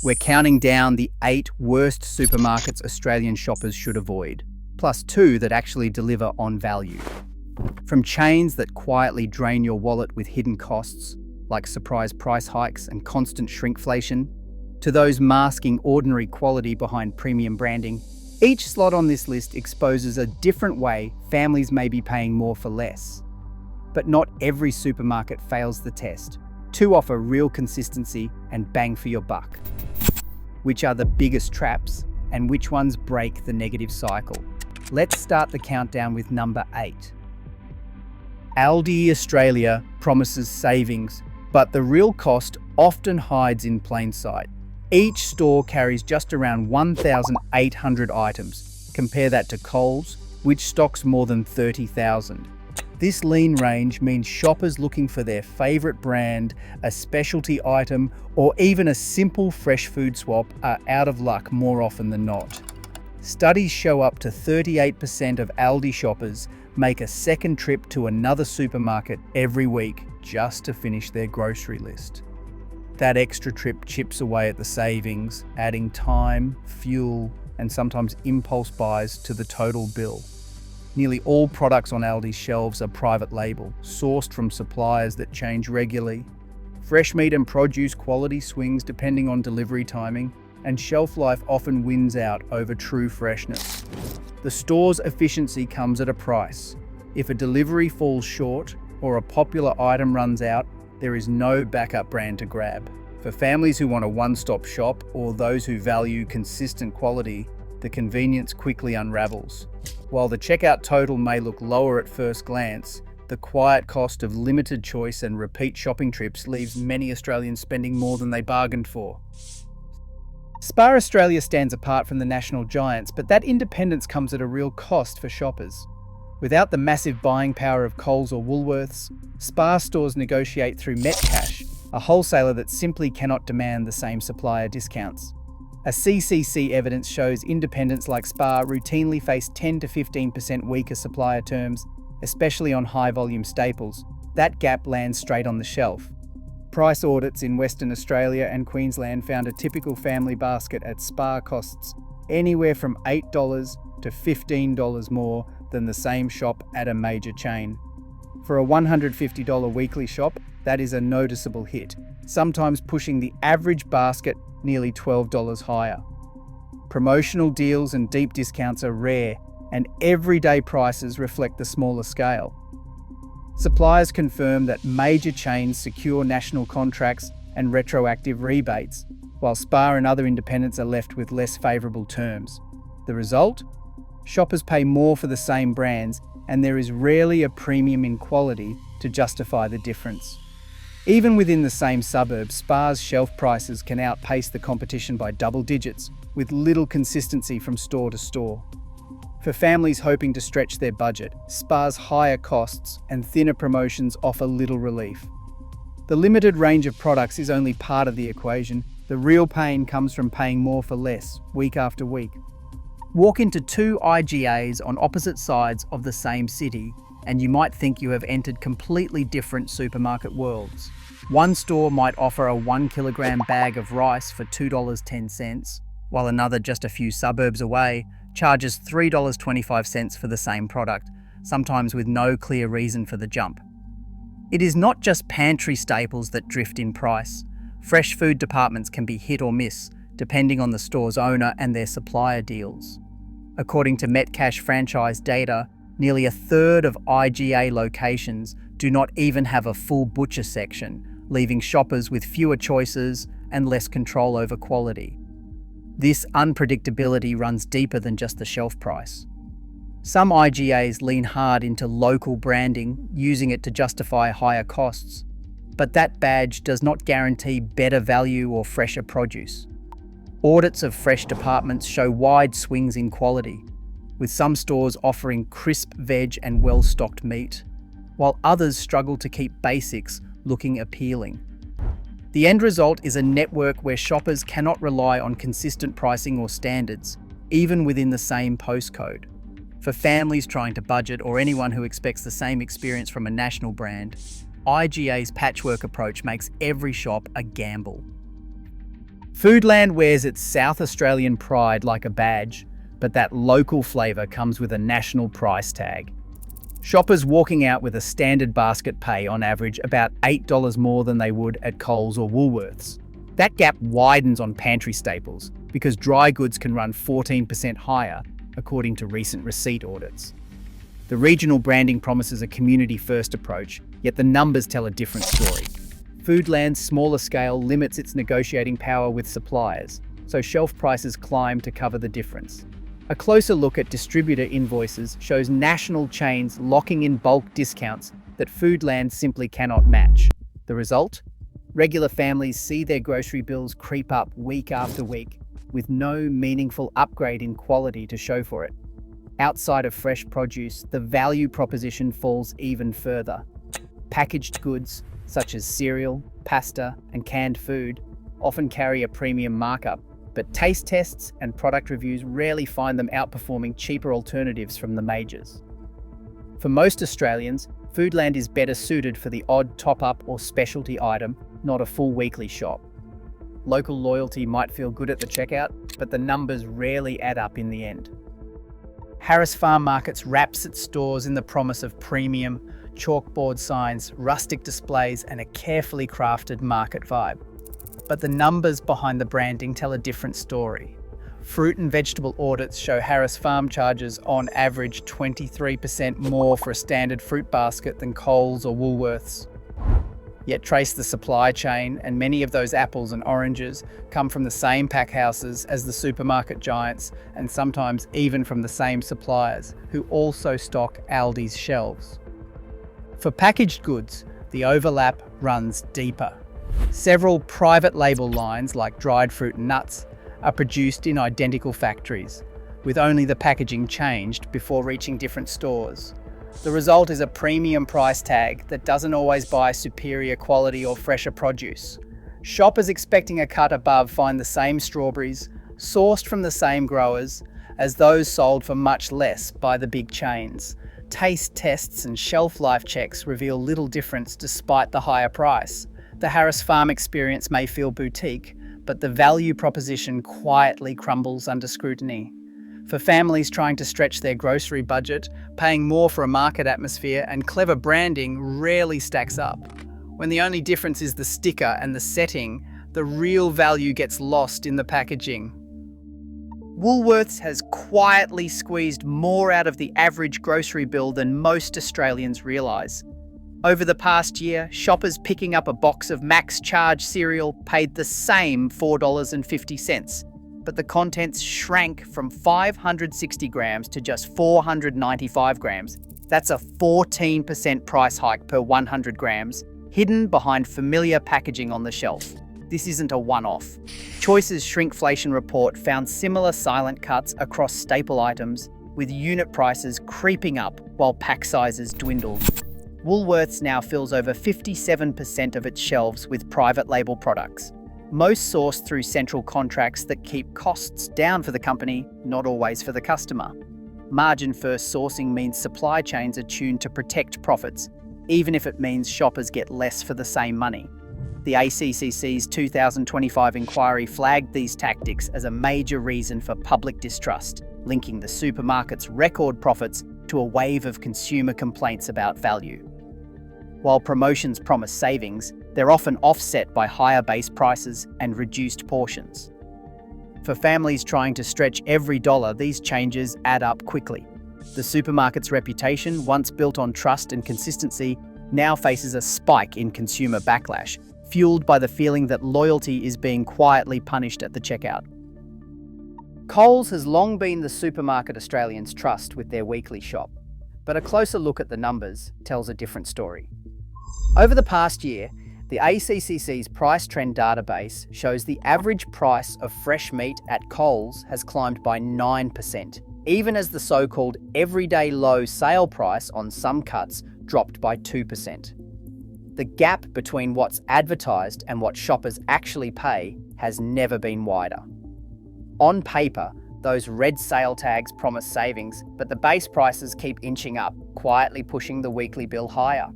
We're counting down the 8 worst supermarkets Australian shoppers should avoid, plus 2 that actually deliver on value. From chains that quietly drain your wallet with hidden costs, like surprise price hikes and constant shrinkflation, to those masking ordinary quality behind premium branding, each slot on this list exposes a different way families may be paying more for less. But not every supermarket fails the test. 2 offer real consistency and bang for your buck. Which are the biggest traps and which ones break the negative cycle? Let's start the countdown with number 8. Aldi Australia promises savings, but the real cost often hides in plain sight. Each store carries just around 1,800 items. Compare that to Coles, which stocks more than 30,000. This lean range means shoppers looking for their favourite brand, a specialty item, or even a simple fresh food swap are out of luck more often than not. Studies show up to 38% of Aldi shoppers make a second trip to another supermarket every week just to finish their grocery list. That extra trip chips away at the savings, adding time, fuel, and sometimes impulse buys to the total bill. Nearly all products on Aldi's shelves are private label, sourced from suppliers that change regularly. Fresh meat and produce quality swings depending on delivery timing, and shelf life often wins out over true freshness. The store's efficiency comes at a price. If a delivery falls short or a popular item runs out, there is no backup brand to grab. For families who want a one-stop shop or those who value consistent quality, the convenience quickly unravels. While the checkout total may look lower at first glance, the quiet cost of limited choice and repeat shopping trips leaves many Australians spending more than they bargained for. Spar Australia stands apart from the national giants, but that independence comes at a real cost for shoppers. Without the massive buying power of Coles or Woolworths, Spar stores negotiate through Metcash, a wholesaler that simply cannot demand the same supplier discounts. A CCC evidence shows independents like Spar routinely face 10 to 15% weaker supplier terms, especially on high-volume staples. That gap lands straight on the shelf. Price audits in Western Australia and Queensland found a typical family basket at Spar costs anywhere from $8 to $15 more than the same shop at a major chain. For a $150 weekly shop, that is a noticeable hit, sometimes pushing the average basket nearly $12 higher. Promotional deals and deep discounts are rare, and everyday prices reflect the smaller scale. Suppliers confirm that major chains secure national contracts and retroactive rebates, while Spar and other independents are left with less favourable terms. The result? Shoppers pay more for the same brands, and there is rarely a premium in quality to justify the difference. Even within the same suburb, Spar's shelf prices can outpace the competition by double digits, with little consistency from store to store. For families hoping to stretch their budget, Spar's higher costs and thinner promotions offer little relief. The limited range of products is only part of the equation. The real pain comes from paying more for less, week after week. Walk into 2 IGAs on opposite sides of the same city, and you might think you have entered completely different supermarket worlds. One store might offer a 1 kilogram bag of rice for $2.10, while another just a few suburbs away charges $3.25 for the same product, sometimes with no clear reason for the jump. It is not just pantry staples that drift in price. Fresh food departments can be hit or miss, depending on the store's owner and their supplier deals. According to Metcash franchise data, nearly a third of IGA locations do not even have a full butcher section, leaving shoppers with fewer choices and less control over quality. This unpredictability runs deeper than just the shelf price. Some IGAs lean hard into local branding, using it to justify higher costs, but that badge does not guarantee better value or fresher produce. Audits of fresh departments show wide swings in quality, with some stores offering crisp veg and well-stocked meat, while others struggle to keep basics looking appealing. The end result is a network where shoppers cannot rely on consistent pricing or standards, even within the same postcode. For families trying to budget or anyone who expects the same experience from a national brand, IGA's patchwork approach makes every shop a gamble. Foodland wears its South Australian pride like a badge, but that local flavour comes with a national price tag. Shoppers walking out with a standard basket pay on average about $8 more than they would at Coles or Woolworths. That gap widens on pantry staples because dry goods can run 14% higher, according to recent receipt audits. The regional branding promises a community-first approach, yet the numbers tell a different story. Foodland's smaller scale limits its negotiating power with suppliers, so shelf prices climb to cover the difference. A closer look at distributor invoices shows national chains locking in bulk discounts that Foodland simply cannot match. The result? Regular families see their grocery bills creep up week after week, with no meaningful upgrade in quality to show for it. Outside of fresh produce, the value proposition falls even further. Packaged goods, such as cereal, pasta, and canned food, often carry a premium markup, but taste tests and product reviews rarely find them outperforming cheaper alternatives from the majors. For most Australians, Foodland is better suited for the odd top-up or specialty item, not a full weekly shop. Local loyalty might feel good at the checkout, but the numbers rarely add up in the end. Harris Farm Markets wraps its stores in the promise of premium, chalkboard signs, rustic displays, and a carefully crafted market vibe. But the numbers behind the branding tell a different story. Fruit and vegetable audits show Harris Farm charges on average 23% more for a standard fruit basket than Coles or Woolworths. Yet trace the supply chain, and many of those apples and oranges come from the same pack houses as the supermarket giants, and sometimes even from the same suppliers, who also stock Aldi's shelves. For packaged goods, the overlap runs deeper. Several private label lines, like dried fruit and nuts, are produced in identical factories, with only the packaging changed before reaching different stores. The result is a premium price tag that doesn't always buy superior quality or fresher produce. Shoppers expecting a cut above find the same strawberries, sourced from the same growers, as those sold for much less by the big chains. Taste tests and shelf life checks reveal little difference despite the higher price. The Harris Farm experience may feel boutique, but the value proposition quietly crumbles under scrutiny. For families trying to stretch their grocery budget, paying more for a market atmosphere and clever branding rarely stacks up. When the only difference is the sticker and the setting, the real value gets lost in the packaging. Woolworths has quietly squeezed more out of the average grocery bill than most Australians realise. Over the past year, shoppers picking up a box of Max Charge cereal paid the same $4.50, but the contents shrank from 560 grams to just 495 grams. That's a 14% price hike per 100 grams, hidden behind familiar packaging on the shelf. This isn't a one-off. Choice's shrinkflation report found similar silent cuts across staple items, with unit prices creeping up while pack sizes dwindled. Woolworths now fills over 57% of its shelves with private label products, most sourced through central contracts that keep costs down for the company, not always for the customer. Margin-first sourcing means supply chains are tuned to protect profits, even if it means shoppers get less for the same money. The ACCC's 2025 inquiry flagged these tactics as a major reason for public distrust, linking the supermarket's record profits to a wave of consumer complaints about value. While promotions promise savings, they're often offset by higher base prices and reduced portions. For families trying to stretch every dollar, these changes add up quickly. The supermarket's reputation, once built on trust and consistency, now faces a spike in consumer backlash, fueled by the feeling that loyalty is being quietly punished at the checkout. Coles has long been the supermarket Australians trust with their weekly shop, but a closer look at the numbers tells a different story. Over the past year, the ACCC's price trend database shows the average price of fresh meat at Coles has climbed by 9%, even as the so-called everyday low sale price on some cuts dropped by 2%. The gap between what's advertised and what shoppers actually pay has never been wider. On paper, those red sale tags promise savings, but the base prices keep inching up, quietly pushing the weekly bill higher.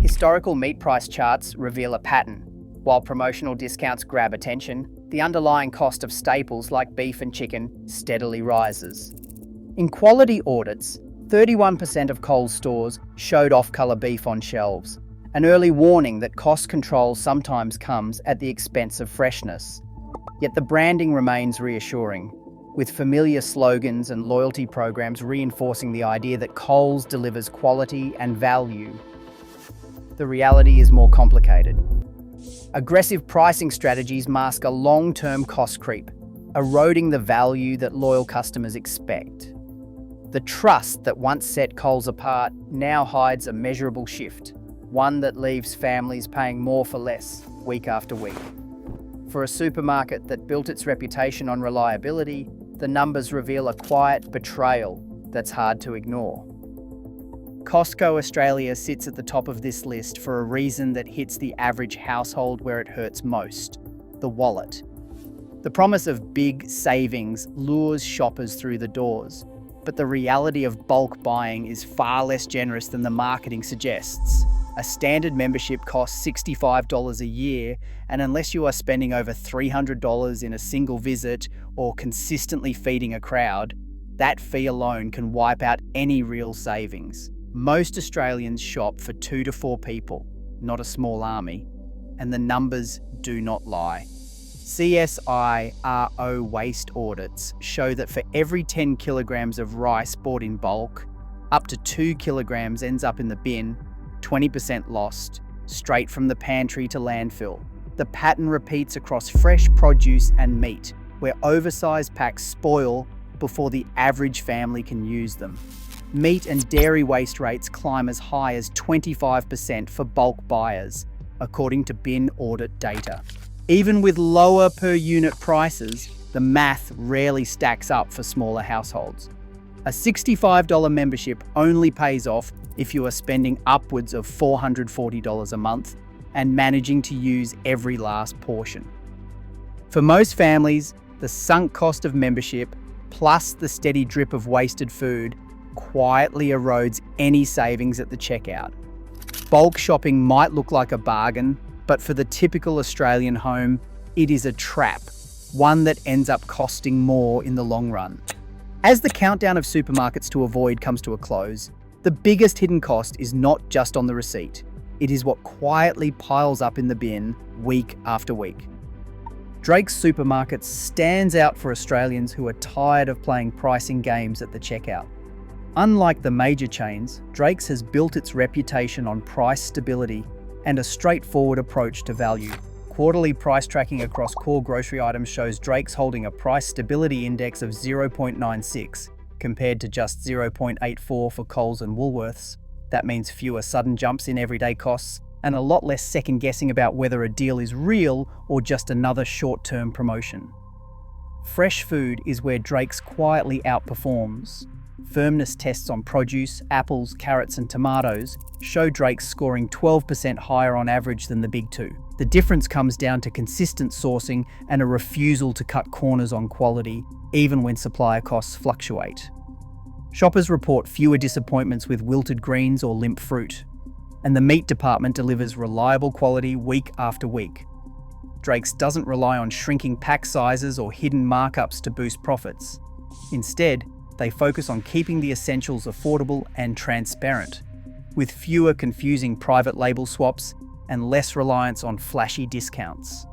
Historical meat price charts reveal a pattern. While promotional discounts grab attention, the underlying cost of staples like beef and chicken steadily rises. In quality audits, 31% of Coles stores showed off-colour beef on shelves, an early warning that cost control sometimes comes at the expense of freshness. Yet the branding remains reassuring, with familiar slogans and loyalty programs reinforcing the idea that Coles delivers quality and value. The reality is more complicated. Aggressive pricing strategies mask a long-term cost creep, eroding the value that loyal customers expect. The trust that once set Coles apart now hides a measurable shift, one that leaves families paying more for less week after week. For a supermarket that built its reputation on reliability, the numbers reveal a quiet betrayal that's hard to ignore. Costco Australia sits at the top of this list for a reason that hits the average household where it hurts most: the wallet. The promise of big savings lures shoppers through the doors, but the reality of bulk buying is far less generous than the marketing suggests. A standard membership costs $65 a year, and unless you are spending over $300 in a single visit or consistently feeding a crowd, that fee alone can wipe out any real savings. Most Australians shop for 2 to 4 people, not a small army, and the numbers do not lie. CSIRO waste audits show that for every 10 kilograms of rice bought in bulk, up to 2 kilograms ends up in the bin, 20% lost, straight from the pantry to landfill. The pattern repeats across fresh produce and meat, where oversized packs spoil before the average family can use them. Meat and dairy waste rates climb as high as 25% for bulk buyers, according to bin audit data. Even with lower per unit prices, the math rarely stacks up for smaller households. A $65 membership only pays off if you are spending upwards of $440 a month and managing to use every last portion. For most families, the sunk cost of membership, plus the steady drip of wasted food, quietly erodes any savings at the checkout. Bulk shopping might look like a bargain, but for the typical Australian home, it is a trap, one that ends up costing more in the long run. As the countdown of supermarkets to avoid comes to a close, the biggest hidden cost is not just on the receipt. It is what quietly piles up in the bin week after week. Drake's Supermarkets stands out for Australians who are tired of playing pricing games at the checkout. Unlike the major chains, Drake's has built its reputation on price stability and a straightforward approach to value. Quarterly price tracking across core grocery items shows Drake's holding a price stability index of 0.96, compared to just 0.84 for Coles and Woolworths. That means fewer sudden jumps in everyday costs, and a lot less second guessing about whether a deal is real or just another short-term promotion. Fresh food is where Drake's quietly outperforms. Firmness tests on produce, apples, carrots and tomatoes show Drake's scoring 12% higher on average than the big two. The difference comes down to consistent sourcing and a refusal to cut corners on quality, even when supplier costs fluctuate. Shoppers report fewer disappointments with wilted greens or limp fruit, and the meat department delivers reliable quality week after week. Drake's doesn't rely on shrinking pack sizes or hidden markups to boost profits. Instead, they focus on keeping the essentials affordable and transparent, with fewer confusing private label swaps and less reliance on flashy discounts.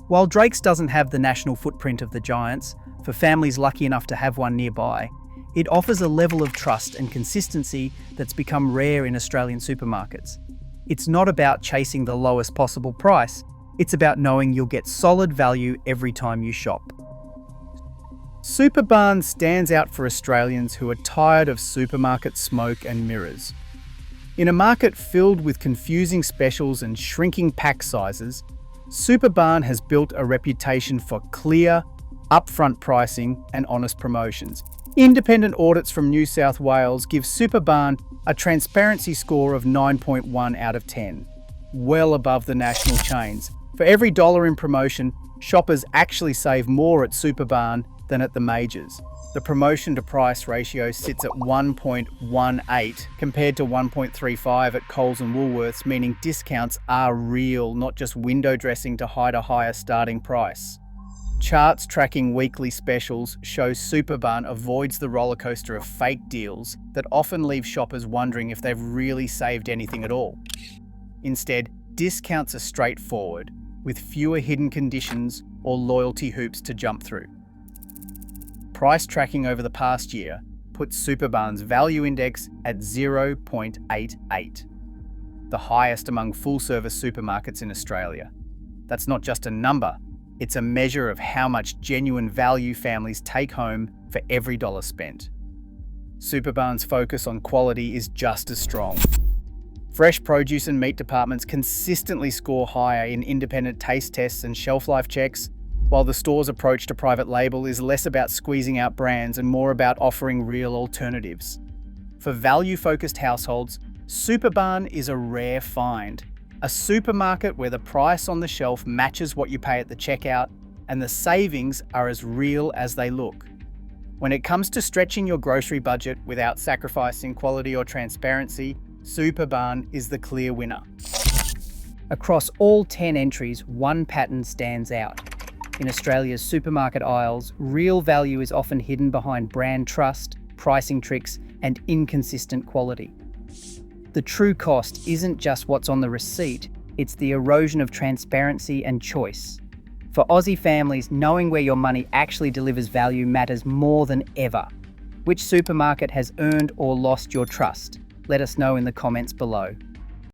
While Drake's doesn't have the national footprint of the giants, for families lucky enough to have one nearby, it offers a level of trust and consistency that's become rare in Australian supermarkets. It's not about chasing the lowest possible price, it's about knowing you'll get solid value every time you shop. Superbarn stands out for Australians who are tired of supermarket smoke and mirrors. In a market filled with confusing specials and shrinking pack sizes, Superbarn has built a reputation for clear, upfront pricing and honest promotions. Independent audits from New South Wales give Superbarn a transparency score of 9.1 out of 10, well above the national chains. For every $1 in promotion, Shoppers actually save more at Superbarn than at the majors. The promotion to price ratio sits at 1.18 compared to 1.35 at Coles and Woolworths, meaning discounts are real, not just window dressing to hide a higher starting price. Charts tracking weekly specials show Superbarn avoids the rollercoaster of fake deals that often leave shoppers wondering if they've really saved anything at all. Instead, discounts are straightforward, with fewer hidden conditions or loyalty hoops to jump through. Price tracking over the past year puts Superbarn's value index at 0.88, the highest among full-service supermarkets in Australia. That's not just a number, it's a measure of how much genuine value families take home for every dollar spent. Superbarn's focus on quality is just as strong. Fresh produce and meat departments consistently score higher in independent taste tests and shelf life checks, while the store's approach to private label is less about squeezing out brands and more about offering real alternatives. For value-focused households, Superbarn is a rare find. A supermarket where the price on the shelf matches what you pay at the checkout and the savings are as real as they look. When it comes to stretching your grocery budget without sacrificing quality or transparency, Superbarn is the clear winner. Across all 10 entries, one pattern stands out. In Australia's supermarket aisles, real value is often hidden behind brand trust, pricing tricks, and inconsistent quality. The true cost isn't just what's on the receipt, it's the erosion of transparency and choice. For Aussie families, knowing where your money actually delivers value matters more than ever. Which supermarket has earned or lost your trust? Let us know in the comments below.